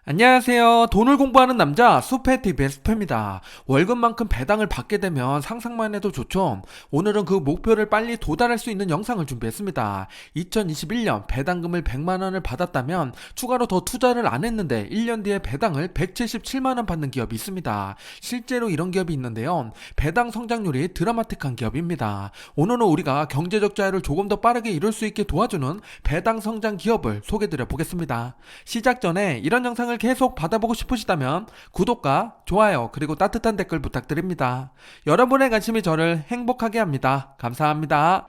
안녕하세요. 돈을 공부하는 남자 수페TV의 수페입니다. 월급만큼 배당을 받게 되면 상상만 해도 좋죠. 오늘은 그 목표를 빨리 도달할 수 있는 영상을 준비했습니다. 2021년 배당금을 100만원을 받았다면 추가로 더 투자를 안 했는데 1년 뒤에 배당을 177만원 받는 기업이 있습니다. 실제로 이런 기업이 있는데요. 배당 성장률이 드라마틱한 기업입니다. 오늘은 우리가 경제적 자유를 조금 더 빠르게 이룰 수 있게 도와주는 배당 성장 기업을 소개드려 보겠습니다. 시작 전에 이런 영상을 계속 받아보고 싶으시다면 구독과 좋아요 그리고 따뜻한 댓글 부탁드립니다. 여러분의 관심이 저를 행복하게 합니다. 감사합니다.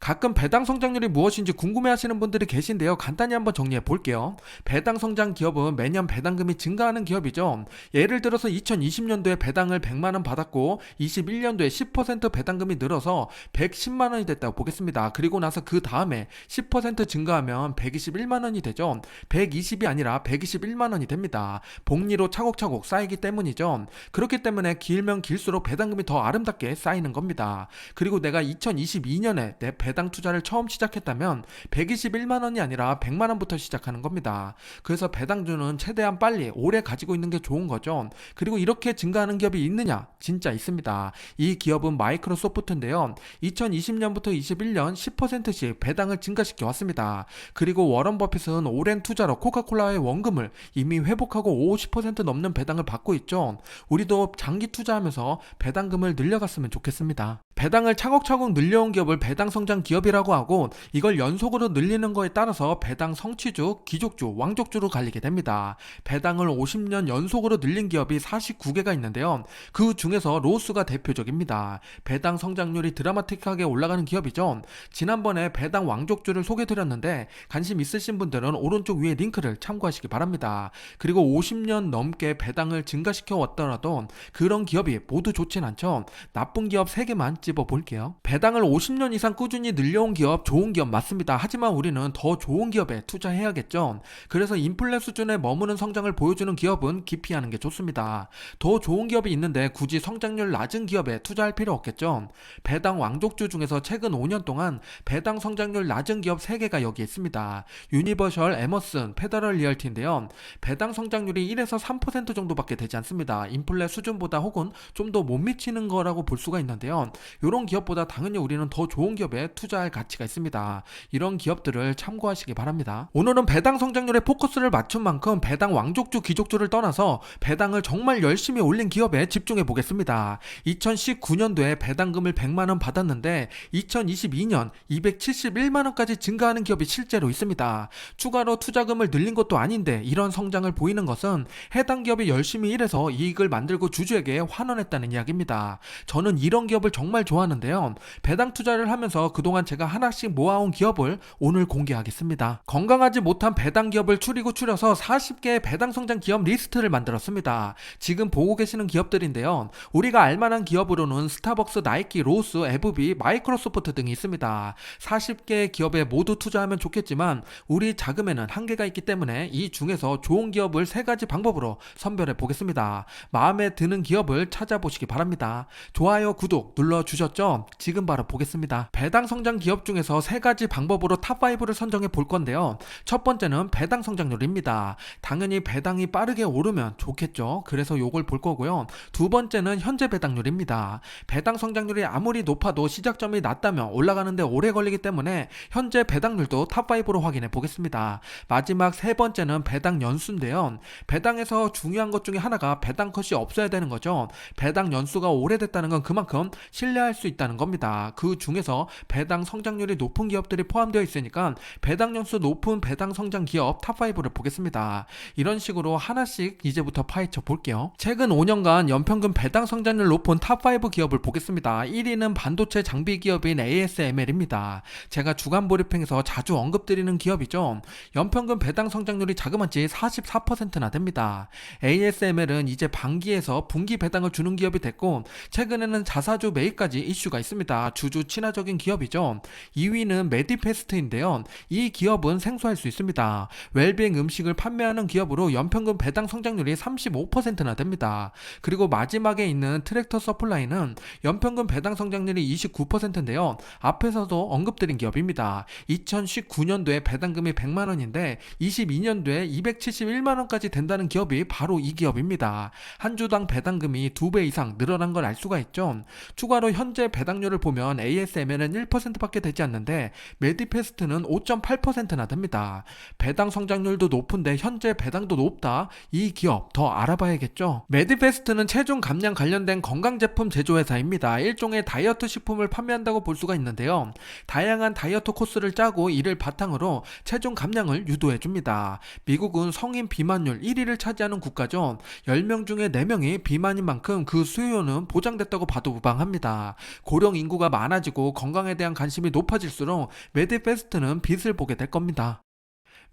가끔 배당 성장률이 무엇인지 궁금해하시는 분들이 계신데요. 간단히 한번 정리해 볼게요. 배당 성장 기업은 매년 배당금이 증가하는 기업이죠. 예를 들어서 2020년도에 배당을 100만원 받았고 21년도에 10% 배당금이 늘어서 110만원이 됐다고 보겠습니다. 그리고 나서 그 다음에 10% 증가하면 121만원이 되죠. 120이 아니라 121만원이 됩니다. 복리로 차곡차곡 쌓이기 때문이죠. 그렇기 때문에 길면 길수록 배당금이 더 아름답게 쌓이는 겁니다. 그리고 내가 2022년에 내 배당 투자를 처음 시작했다면 121만원이 아니라 100만원부터 시작하는 겁니다. 그래서 배당주는 최대한 빨리 오래 가지고 있는 게 좋은 거죠. 그리고 이렇게 증가하는 기업이 있느냐? 진짜 있습니다. 이 기업은 마이크로소프트인데요. 2020년부터 21년 10%씩 배당을 증가시켜 왔습니다. 그리고 워런 버핏은 오랜 투자로 코카콜라의 원금을 이미 회복하고 50% 넘는 배당을 받고 있죠. 우리도 장기 투자하면서 배당금을 늘려갔으면 좋겠습니다. 배당을 차곡차곡 늘려온 기업을 배당 성장 기업이라고 하고, 이걸 연속으로 늘리는 거에 따라서 배당 성취주, 귀족주, 왕족주로 갈리게 됩니다. 배당을 50년 연속으로 늘린 기업이 49개가 있는데요. 그 중에서 로스가 대표적입니다. 배당 성장률이 드라마틱하게 올라가는 기업이죠. 지난번에 배당 왕족주를 소개드렸는데 관심 있으신 분들은 오른쪽 위에 링크를 참고하시기 바랍니다. 그리고 50년 넘게 배당을 증가시켜 왔더라도 그런 기업이 모두 좋진 않죠. 나쁜 기업 3개만 찝어볼게요. 배당을 50년 이상 꾸준히 늘려온 기업, 좋은 기업 맞습니다. 하지만 우리는 더 좋은 기업에 투자해야겠죠. 그래서 인플레 수준에 머무는 성장을 보여주는 기업은 기피하는 게 좋습니다. 더 좋은 기업이 있는데 굳이 성장률 낮은 기업에 투자할 필요 없겠죠. 배당 왕족주 중에서 최근 5년 동안 배당 성장률 낮은 기업 3개가 여기 있습니다. 유니버셜, 에머슨, 페더럴 리얼티인데요. 배당 성장률이 1에서 3% 정도밖에 되지 않습니다. 인플레 수준보다 혹은 좀 더 못 미치는 거라고 볼 수가 있는데요. 이런 기업보다 당연히 우리는 더 좋은 기업에 투자할 가치가 있습니다. 이런 기업들을 참고하시기 바랍니다. 오늘은 배당 성장률에 포커스를 맞춘 만큼 배당 왕족주, 귀족주를 떠나서 배당을 정말 열심히 올린 기업에 집중해 보겠습니다. 2019년도에 배당금을 100만원 받았는데 2022년 271만원까지 증가하는 기업이 실제로 있습니다. 추가로 투자금을 늘린 것도 아닌데 이런 성장을 보이는 것은 해당 기업이 열심히 일해서 이익을 만들고 주주에게 환원했다는 이야기입니다. 저는 이런 기업을 정말 좋아하는데요. 배당 투자를 하면서 그동안 제가 하나씩 모아온 기업을 오늘 공개하겠습니다. 건강하지 못한 배당 기업을 추려서 40개의 배당 성장 기업 리스트를 만들었습니다. 지금 보고 계시는 기업들인데요. 우리가 알만한 기업으로는 스타벅스, 나이키, 로스, 에브비, 마이크로소프트 등이 있습니다. 40개의 기업에 모두 투자하면 좋겠지만 우리 자금에는 한계가 있기 때문에 이 중에서 좋은 기업을 3가지 방법으로 선별해 보겠습니다. 마음에 드는 기업을 찾아보시기 바랍니다. 좋아요, 구독 눌러주셨죠? 지금 바로 보겠습니다. 배당 성장 기업 중에서 3가지 방법으로 탑5를 선정해 볼 건데요. 첫 번째는 배당 성장률입니다. 당연히 배당이 빠르게 오르면 좋겠죠. 그래서 요걸 볼 거고요. 두 번째는 현재 배당률입니다. 배당 성장률이 아무리 높아도 시작점이 낮다면 올라가는데 오래 걸리기 때문에 현재 배당률도 탑5로 확인해 보겠습니다. 마지막 3번째는 배당 연수인데요. 배당에서 중요한 것 중에 하나가 배당 컷이 없어야 되는 거죠. 배당 연수가 오래됐다는 건 그만큼 신뢰할 수 있다는 겁니다. 그 중에서 배당 성장률이 높은 기업들이 포함되어 있으니까 배당 연수 높은 배당 성장 기업 탑5를 보겠습니다. 이런 식으로 하나씩 이제부터 파헤쳐 볼게요. 최근 5년간 연평균 배당 성장률 높은 탑5 기업을 보겠습니다. 1위는 반도체 장비 기업인 ASML입니다. 제가 주간 브리핑에서 자주 언급드리는 기업이죠. 연평균 배당 성장률이 자그마치 44%나 됩니다. ASML은 이제 반기에서 분기 배당을 주는 기업이 됐고 최근에는 자사주 매입까지 가지 이슈가 있습니다. 주주 친화적인 기업이죠. 2위는 메디페스트인데요. 이 기업은 생소할 수 있습니다. 웰빙 음식을 판매하는 기업으로 연평균 배당 성장률이 35%나 됩니다. 그리고 마지막에 있는 트랙터 서플라이는 연평균 배당 성장률이 29%인데요. 앞에서도 언급드린 기업입니다. 2019년도에 배당금이 100만원인데 22년도에 271만원까지 된다는 기업이 바로 이 기업입니다. 한 주당 배당금이 2배 이상 늘어난 걸 알 수가 있죠. 추가로 현재 배당률을 보면 ASML은 1%밖에 되지 않는데 메디페스트는 5.8%나 됩니다. 배당 성장률도 높은데 현재 배당도 높다? 이 기업 더 알아봐야겠죠. 메디페스트는 체중 감량 관련된 건강제품 제조회사입니다. 일종의 다이어트 식품을 판매한다고 볼 수가 있는데요. 다양한 다이어트 코스를 짜고 이를 바탕으로 체중 감량을 유도해줍니다. 미국은 성인 비만율 1위를 차지하는 국가죠. 10명 중에 4명이 비만인 만큼 그 수요는 보장됐다고 봐도 무방합니다. 고령 인구가 많아지고 건강에 대한 관심이 높아질수록 메디페스트는 빛을 보게 될 겁니다.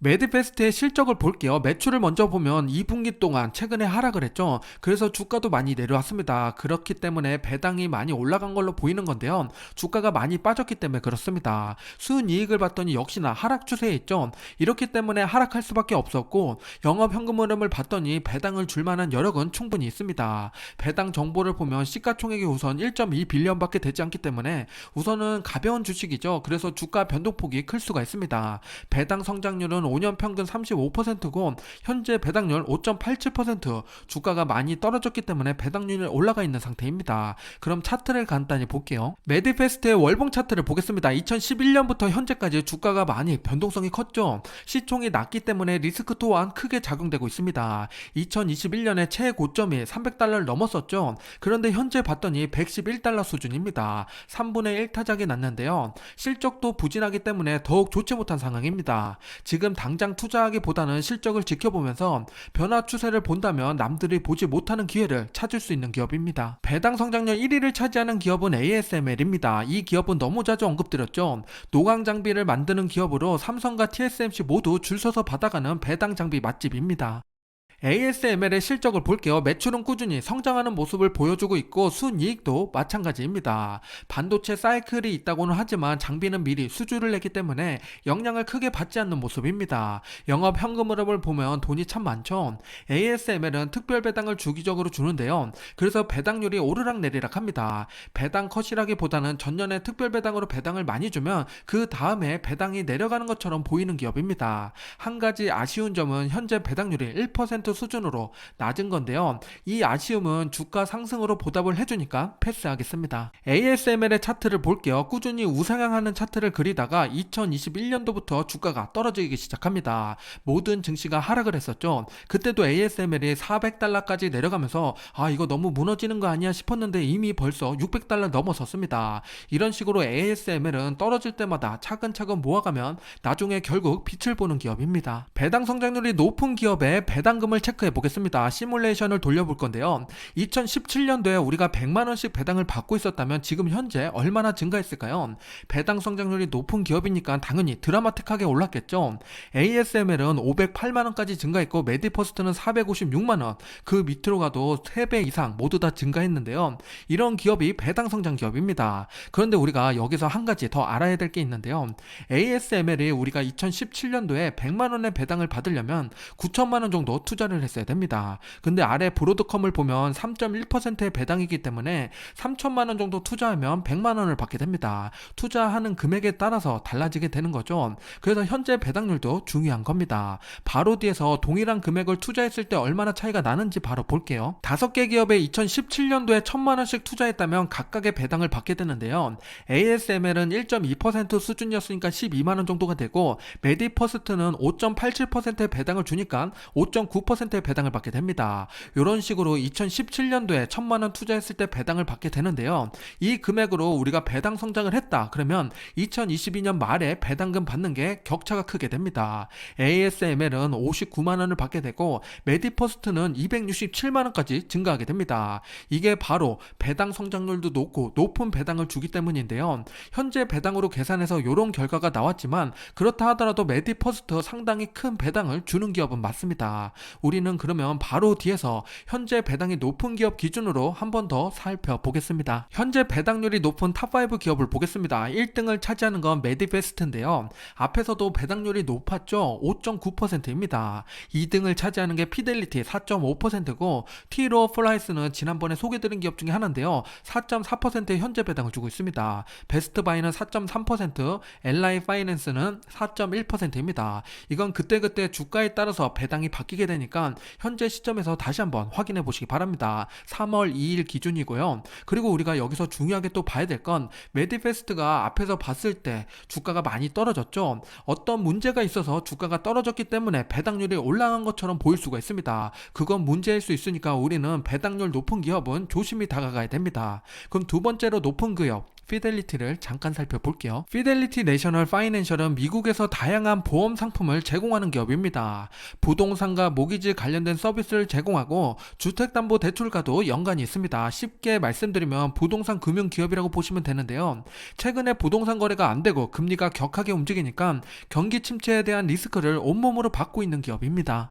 메디페스트의 실적을 볼게요. 매출을 먼저 보면 2분기 동안 최근에 하락을 했죠. 그래서 주가도 많이 내려왔습니다. 그렇기 때문에 배당이 많이 올라간 걸로 보이는 건데요. 주가가 많이 빠졌기 때문에 그렇습니다. 순이익을 봤더니 역시나 하락 추세에 있죠. 이렇기 때문에 하락할 수밖에 없었고 영업 현금 흐름을 봤더니 배당을 줄 만한 여력은 충분히 있습니다. 배당 정보를 보면 시가총액이 우선 1.2빌리언밖에 되지 않기 때문에 우선은 가벼운 주식이죠. 그래서 주가 변동폭이 클 수가 있습니다. 배당 성장률은 5년 평균 35%고 현재 배당률 5.87%, 주가가 많이 떨어졌기 때문에 배당률이 올라가 있는 상태입니다. 그럼 차트를 간단히 볼게요. 메디페스트의 월봉 차트를 보겠습니다. 2011년부터 현재까지 주가가 많이 변동성이 컸죠. 시총이 낮기 때문에 리스크 또한 크게 작용되고 있습니다. 2021년에 최고점이 $300를 넘었었죠. 그런데 현재 봤더니 $111 수준입니다. 3분의 1 타작이 났는데요. 실적도 부진하기 때문에 더욱 좋지 못한 상황입니다. 지금 당장 투자하기보다는 실적을 지켜보면서 변화 추세를 본다면 남들이 보지 못하는 기회를 찾을 수 있는 기업입니다. 배당 성장률 1위를 차지하는 기업은 ASML입니다. 이 기업은 너무 자주 언급드렸죠. 노광 장비를 만드는 기업으로 삼성과 TSMC 모두 줄 서서 받아가는 배당 장비 맛집입니다. ASML의 실적을 볼게요. 매출은 꾸준히 성장하는 모습을 보여주고 있고 순이익도 마찬가지입니다. 반도체 사이클이 있다고는 하지만 장비는 미리 수주를 했기 때문에 영향을 크게 받지 않는 모습입니다. 영업 현금 흐름을 보면 돈이 참 많죠. ASML은 특별 배당을 주기적으로 주는데요. 그래서 배당률이 오르락 내리락 합니다. 배당 컷이라기보다는 전년에 특별 배당으로 배당을 많이 주면 그 다음에 배당이 내려가는 것처럼 보이는 기업입니다. 한 가지 아쉬운 점은 현재 배당률이 1% 수준으로 낮은 건데요. 이 아쉬움은 주가 상승으로 보답을 해주니까 패스하겠습니다. ASML의 차트를 볼게요. 꾸준히 우상향하는 차트를 그리다가 2021년도부터 주가가 떨어지기 시작합니다. 모든 증시가 하락을 했었죠. 그때도 ASML이 $400까지 내려가면서 이거 너무 무너지는 거 아니야 싶었는데 이미 벌써 $600 넘어섰습니다. 이런 식으로 ASML은 떨어질 때마다 차근차근 모아가면 나중에 결국 빛을 보는 기업입니다. 배당 성장률이 높은 기업의 배당금을 체크해 보겠습니다. 시뮬레이션을 돌려볼 건데요. 2017년도에 우리가 100만원씩 배당을 받고 있었다면 지금 현재 얼마나 증가했을까요? 배당 성장률이 높은 기업이니까 당연히 드라마틱하게 올랐겠죠. ASML은 508만원까지 증가했고 메디퍼스트는 456만원, 그 밑으로 가도 3배 이상 모두 다 증가했는데요. 이런 기업이 배당 성장 기업입니다. 그런데 우리가 여기서 한 가지 더 알아야 될 게 있는데요. ASML이 우리가 2017년도에 100만원의 배당을 받으려면 9천만원 정도 투자를 했어야 됩니다. 근데 아래 브로드컴을 보면 3.1%의 배당이기 때문에 3천만원 정도 투자하면 100만원을 받게 됩니다. 투자하는 금액에 따라서 달라지게 되는 거죠. 그래서 현재 배당률도 중요한 겁니다. 바로 뒤에서 동일한 금액을 투자했을 때 얼마나 차이가 나는지 바로 볼게요. 5개 기업에 2017년도에 1000만원씩 투자했다면 각각의 배당을 받게 되는데요. ASML은 1.2% 수준이었으니까 12만원 정도가 되고 메디퍼스트는 5.87%의 배당을 주니까 5.9%의 배당을 받게 됩니다. 이런 식으로 2017년도에 1000만원 투자했을 때 배당을 받게 되는데요. 이 금액으로 우리가 배당 성장을 했다 그러면 2022년 말에 배당금 받는 게 격차가 크게 됩니다. ASML은 59만원을 받게 되고 메디퍼스트는 267만원까지 증가하게 됩니다. 이게 바로 배당 성장률도 높고 높은 배당을 주기 때문인데요. 현재 배당으로 계산해서 이런 결과가 나왔지만 그렇다 하더라도 메디퍼스트 상당히 큰 배당을 주는 기업은 맞습니다. 우리는 그러면 바로 뒤에서 현재 배당이 높은 기업 기준으로 한 번 더 살펴보겠습니다. 현재 배당률이 높은 탑5 기업을 보겠습니다. 1등을 차지하는 건 메디베스트인데요. 앞에서도 배당률이 높았죠. 5.9%입니다. 2등을 차지하는 게 피델리티 4.5%고 티로 플라이스는 지난번에 소개드린 기업 중에 하나인데요. 4.4%의 현재 배당을 주고 있습니다. 베스트바이는 4.3%, LI 파이낸스는 4.1%입니다. 이건 그때그때 주가에 따라서 배당이 바뀌게 되니까 현재 시점에서 다시 한번 확인해 보시기 바랍니다. 3월 2일 기준이고요. 그리고 우리가 여기서 중요하게 또 봐야 될 건 메디페스트가 앞에서 봤을 때 주가가 많이 떨어졌죠. 어떤 문제가 있어서 주가가 떨어졌기 때문에 배당률이 올라간 것처럼 보일 수가 있습니다. 그건 문제일 수 있으니까 우리는 배당률 높은 기업은 조심히 다가가야 됩니다. 그럼 두 번째로 높은 기업 피델리티를 잠깐 살펴볼게요. 피델리티 내셔널 파이낸셜은 미국에서 다양한 보험 상품을 제공하는 기업입니다. 부동산과 모기지 관련된 서비스를 제공하고 주택담보대출과도 연관이 있습니다. 쉽게 말씀드리면 부동산 금융 기업이라고 보시면 되는데요. 최근에 부동산 거래가 안 되고 금리가 격하게 움직이니까 경기 침체에 대한 리스크를 온몸으로 받고 있는 기업입니다.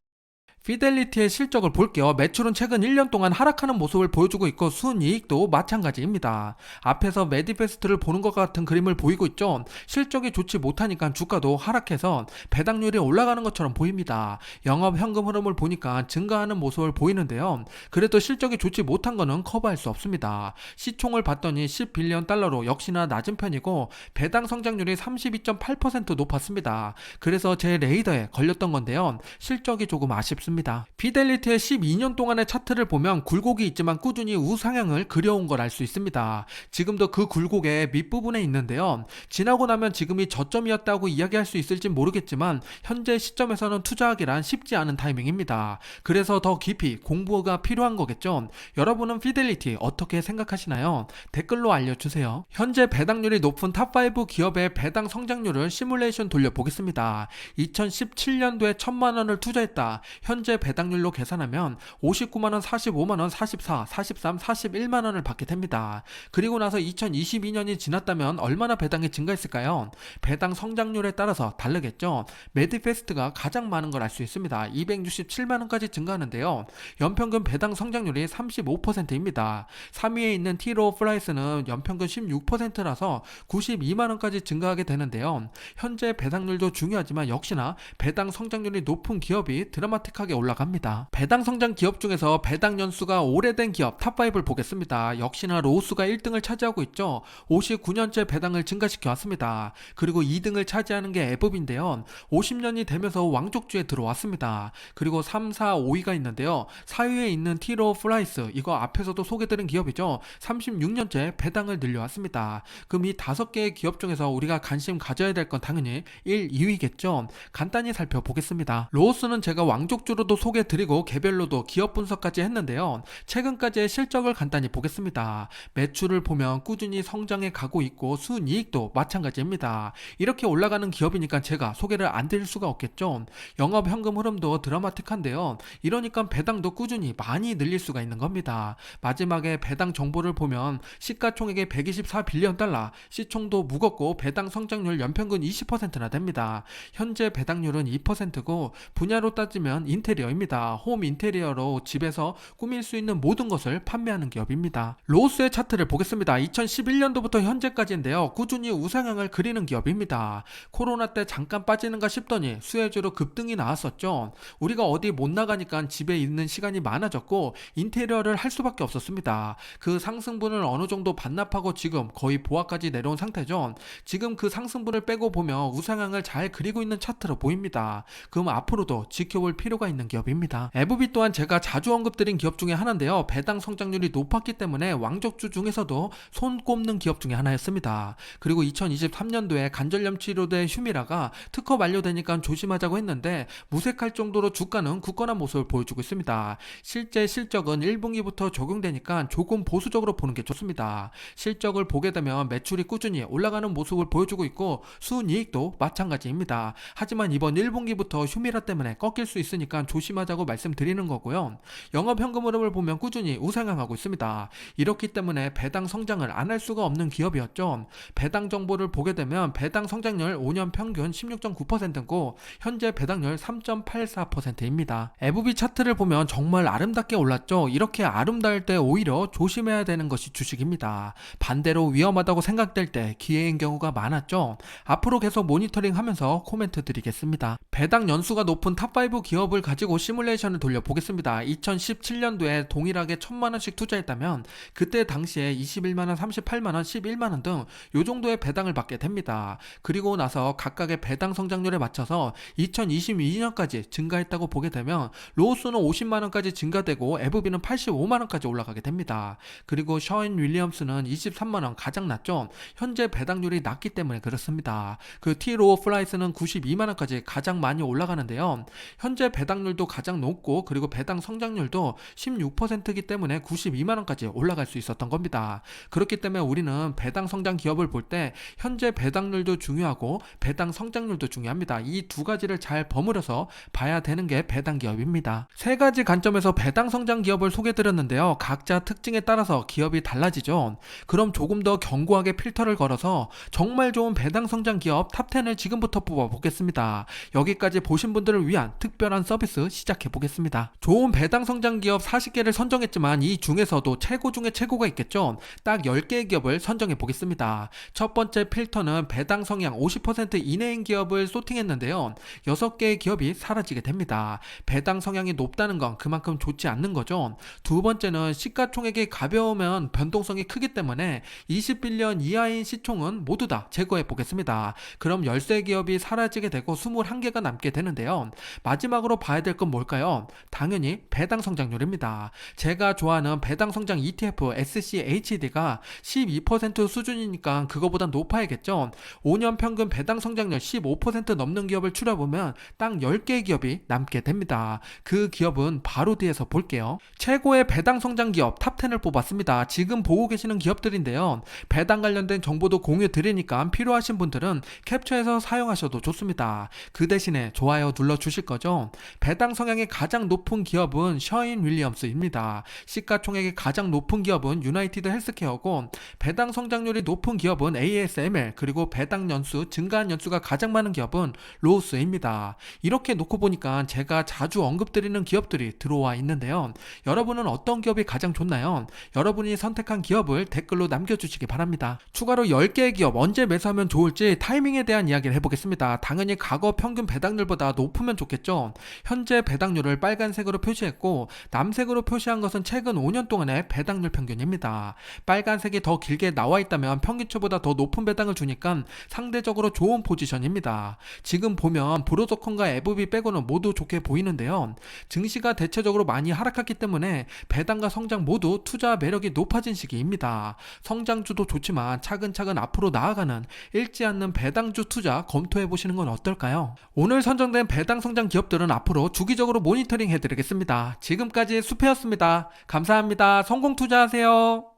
피델리티의 실적을 볼게요. 매출은 최근 1년 동안 하락하는 모습을 보여주고 있고 순이익도 마찬가지입니다. 앞에서 메디페스트를 보는 것 같은 그림을 보이고 있죠. 실적이 좋지 못하니까 주가도 하락해서 배당률이 올라가는 것처럼 보입니다. 영업 현금 흐름을 보니까 증가하는 모습을 보이는데요. 그래도 실적이 좋지 못한 거는 커버할 수 없습니다. 시총을 봤더니 10빌리언 달러로 역시나 낮은 편이고 배당 성장률이 32.8% 높았습니다. 그래서 제 레이더에 걸렸던 건데요. 실적이 조금 아쉽습니다. 피델리티의 12년 동안의 차트를 보면 굴곡이 있지만 꾸준히 우상향을 그려온 걸 알 수 있습니다. 지금도 그 굴곡의 밑부분에 있는데요. 지나고 나면 지금이 저점이었다고 이야기할 수 있을지 모르겠지만 현재 시점에서는 투자하기란 쉽지 않은 타이밍입니다. 그래서 더 깊이 공부가 필요한 거겠죠. 여러분은 피델리티 어떻게 생각하시나요? 댓글로 알려주세요. 현재 배당률이 높은 탑5 기업의 배당 성장률을 시뮬레이션 돌려보겠습니다. 2017년도에 1000만원을 투자했다. 현재 배당률로 계산하면 59만원, 45만원, 44, 43, 41만원을 받게 됩니다. 그리고 나서 2022년이 지났다면 얼마나 배당이 증가했을까요? 배당 성장률에 따라서 다르겠죠. 메디페스트가 가장 많은 걸 알 수 있습니다. 267만원까지 증가하는데요. 연평균 배당 성장률이 35%입니다. 3위에 있는 티로 플라이스는 연평균 16%라서 92만원까지 증가하게 되는데요. 현재 배당률도 중요하지만 역시나 배당 성장률이 높은 기업이 드라마틱하게 올라갑니다. 배당 성장 기업 중에서 배당 연수가 오래된 기업 탑5를 보겠습니다. 역시나 로우스가 1등을 차지하고 있죠. 59년째 배당을 증가시켜 왔습니다. 그리고 2등을 차지하는 게 에브인데요. 50년이 되면서 왕족주에 들어왔습니다. 그리고 3, 4, 5위가 있는데요. 4위에 있는 티로 플라이스, 이거 앞에서도 소개드린 기업이죠. 36년째 배당을 늘려왔습니다. 그럼 이 5개의 기업 중에서 우리가 관심 가져야 될 건 당연히 1, 2위겠죠. 간단히 살펴보겠습니다. 로우스는 제가 왕족주로도 소개드리고 개별로도 기업 분석까지 했는데요. 최근까지의 실적을 간단히 보겠습니다. 매출을 보면 꾸준히 성장해 가고 있고 순이익도 마찬가지입니다. 이렇게 올라가는 기업이니까 제가 소개를 안 드릴 수가 없겠죠. 영업 현금 흐름도 드라마틱한데요. 이러니까 배당도 꾸준히 많이 늘릴 수가 있는 겁니다. 마지막에 배당 정보를 보면 시가총액의 124빌리언 달러, 시총도 무겁고 배당 성장률 연평균 20%나 됩니다. 현재 배당률은 2%고 분야로 따지면 인테리어입니다. 홈 인테리어로 집에서 꾸밀 수 있는 모든 것을 판매하는 기업입니다. 로우스의 차트를 보겠습니다. 2011년도부터 현재까지인데요. 꾸준히 우상향을 그리는 기업입니다. 코로나 때 잠깐 빠지는가 싶더니 수혜주로 급등이 나왔었죠. 우리가 어디 못 나가니까 집에 있는 시간이 많아졌고 인테리어를 할 수밖에 없었습니다. 그 상승분을 어느 정도 반납하고 지금 거의 보합까지 내려온 상태죠. 지금 그 상승분을 빼고 보면 우상향을 잘 그리고 있는 차트로 보입니다. 그럼 앞으로도 지켜볼 필요가 있는 기업입니다. 에브비 또한 제가 자주 언급드린 기업 중에 하나인데요. 배당 성장률이 높았기 때문에 왕족주 중에서도 손꼽는 기업 중에 하나였습니다. 그리고 2023년도에 관절염 치료대 휴미라가 특허 만료되니까 조심하자고 했는데 무색할 정도로 주가는 굳건한 모습을 보여주고 있습니다. 실제 실적은 1분기부터 적용되니까 조금 보수적으로 보는 게 좋습니다. 실적을 보게 되면 매출이 꾸준히 올라가는 모습을 보여주고 있고 순이익도 마찬가지입니다. 하지만 이번 1분기부터 휴미라 때문에 꺾일 수 있으니까 조심하자고 말씀드리는 거고요. 영업 현금 흐름을 보면 꾸준히 우상향하고 있습니다. 이렇기 때문에 배당 성장을 안 할 수가 없는 기업이었죠. 배당 정보를 보게 되면 배당 성장률 5년 평균 16.9%고 현재 배당률 3.84%입니다. FB 차트를 보면 정말 아름답게 올랐죠. 이렇게 아름다울 때 오히려 조심해야 되는 것이 주식입니다. 반대로 위험하다고 생각될 때 기회인 경우가 많았죠. 앞으로 계속 모니터링하면서 코멘트 드리겠습니다. 배당 연수가 높은 탑5 기업을 가지고 시뮬레이션을 돌려보겠습니다. 2017년도에 동일하게 1000만원씩 투자했다면 그때 당시에 21만원, 38만원, 11만원 등 요 정도의 배당을 받게 됩니다. 그리고 나서 각각의 배당 성장률에 맞춰서 2022년까지 증가했다고 보게 되면 로우스는 50만원까지 증가되고 FB는 85만원까지 올라가게 됩니다. 그리고 셔인 윌리엄스는 23만원 가장 낮죠. 현재 배당률이 낮기 때문에 그렇습니다. 그 T.로우 플라이스는 92만원까지 가장 많이 올라가는데요. 현재 배당률도 가장 높고 그리고 배당 성장률도 16%이기 때문에 92만원까지 올라갈 수 있었던 겁니다. 그렇기 때문에 우리는 배당 성장 기업을 볼 때 현재 배당률도 중요하고 배당 성장률도 중요합니다. 이 두 가지를 잘 버무려서 봐야 되는 게 배당 기업입니다. 세 가지 관점에서 배당 성장 기업을 소개드렸는데요. 각자 특징에 따라서 기업이 달라지죠. 그럼 조금 더 견고하게 필터를 걸어서 정말 좋은 배당 성장 기업 탑10을 지금부터 뽑아보겠습니다. 여기까지 보신 분들을 위한 특별한 서비스 시작해보겠습니다. 좋은 배당 성장 기업 40개를 선정했지만 이 중에서도 최고 중에 최고가 있겠죠. 딱 10개의 기업을 선정해보겠습니다. 첫 번째 필터는 배당 성향 50% 이내인 기업을 소팅했는데요. 6개의 기업이 사라지게 됩니다. 배당 성향이 높다는 건 그만큼 좋지 않는 거죠. 두 번째는 시가총액이 가벼우면 변동성이 크기 때문에 20빌리언 이하인 시총은 모두 다 제거해 보겠습니다. 그럼 13기업이 사라지게 되고 21개가 남게 되는데요. 마지막으로 봐야 될 건 뭘까요? 당연히 배당 성장률입니다. 제가 좋아하는 배당 성장 ETF SCHD가 12% 수준이니까 그거보다 높아야겠죠. 5년 평균 배당 성장률 15% 넘는 기업을 추려보면 딱 10개의 기업이 남게 됩니다. 그 기업은 바로 뒤에서 볼게요. 최고의 배당 성장 기업 탑10을 뽑았습니다. 지금 보고 계시는 기업들인데요. 배당 관련된 정보도 공유 드리니까 필요하신 분들은 캡처해서 사용하셔도 좋습니다. 그 대신에 좋아요 눌러주실 거죠? 배당 성향이 가장 높은 기업은 셔인 윌리엄스입니다. 시가총액이 가장 높은 기업은 유나이티드 헬스케어고 배당 성장률이 높은 기업은 ASML 그리고 배당 연수, 증가한 연수가 가장 많은 기업은 로우스입니다. 이렇게 놓고 보니까 제가 자주 언급드리는 기업들이 들어와 있는데요. 여러분은 어떤 기업이 가장 좋나요? 여러분이 선택한 기업을 댓글로 남겨주시기 바랍니다. 추가로 10개의 기업 언제 매수하면 좋을지 타이밍에 대한 이야기를 해보겠습니다. 당연히 과거 평균 배당률보다 높으면 좋겠죠. 현재 배당률을 빨간색으로 표시했고 남색으로 표시한 것은 최근 5년 동안의 배당률 평균입니다. 빨간색이 더 길게 나와 있다면 평균치보다 더 높은 배당을 주니까 상대적으로 좋은 포지션입니다. 지금 보면 브로더콘과 FB 빼고는 모두 좋게 보이는데요. 증시가 대체적으로 많이 하락했기 때문에 배당과 성장 모두 투자 매력이 높아진 시기입니다. 성장주도 좋지만 차근차근 앞으로 나아가는 읽지 않는 배당주 투자 검토해보시는 건 어떨까요? 오늘 선정된 배당 성장 기업들은 앞으로 주기적으로 모니터링 해드리겠습니다. 지금까지 수페였습니다. 감사합니다. 성공 투자하세요.